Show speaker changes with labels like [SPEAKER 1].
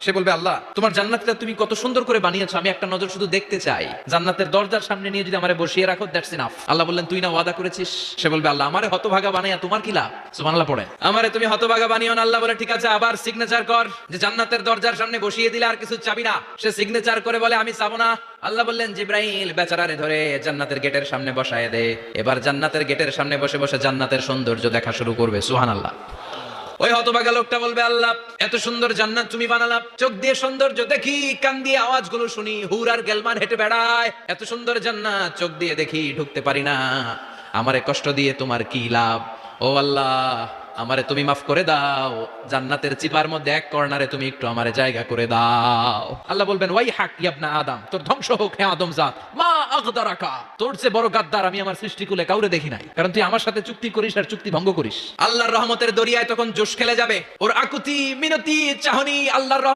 [SPEAKER 1] সে বলবে আল্লাহ তোমার জান্নাতটা তুমি কত সুন্দর করে বানিয়েছো, আমি একটা নজর শুধু দেখতে চাই। জান্নাতের দরজার সামনে নিয়ে যদি আমারে বসিয়ে রাখো, দ্যাটস ইনাফ। আল্লাহ বললেন তুই না ওয়াদা করেছিস। সে বলবে আল্লাহ আমারে হতভাগা বানাইয়া তোমার কি লাভ? সুবহানাল্লাহ পড়ে। আমারে তুমি হতভাগা বানিও না। আল্লাহ বলে ঠিক আছে, আবার সিগনেচার কর যে জান্নাতের দরজার সামনে বসিয়ে দিলে আর কিছু চাবি না। সে সিগনেচার করে বলে আমি চাবো না। আল্লাহ বললেন জিব্রাইল বেচারারে ধরে জান্নাতের গেটের সামনে বসায় দে। এবার জান্নাতের গেটের সামনে বসে বসে জান্নাতের সৌন্দর্য দেখা শুরু করবে। সুবহানাল্লাহ। ওই হতভাগা লোকটা বলবে আল্লাহ এত সুন্দর জান্নাত তুমি বানালাম, চোখ দিয়ে সৌন্দর্য দেখি, কান দিয়ে আওয়াজগুলো শুনি, হুর আর গেলমান হেঁটে বেড়ায়, এত সুন্দর জান্নাত চোখ দিয়ে দেখি, ঢুকতে পারি না, আমারে কষ্ট দিয়ে তোমার কি লাভ? ও আল্লাহ আমারে তুমি মাফ করে দাও, জান্নাতের চিপার মধ্যে এক কর্নারে তুমি একটু আমারে জায়গা করে দাও। আল্লাহ বলবেন ওয়াই হাক ইবনা আদম, তোর ধ্বংস হোক হে আদম জাত, মা আগদারাকা, তোর চেয়ে বড় গাদ্দার আমি আমার সৃষ্টিকুলে কাউরে দেখি নাই, কারণ তুই আমার সাথে চুক্তি করিস আর চুক্তি ভঙ্গ করিস। আল্লাহর রহমতের দরিয়ায় তখন জোশ খেলে যাবে, ওর আকুতি মিনতি চাহনি আল্লাহর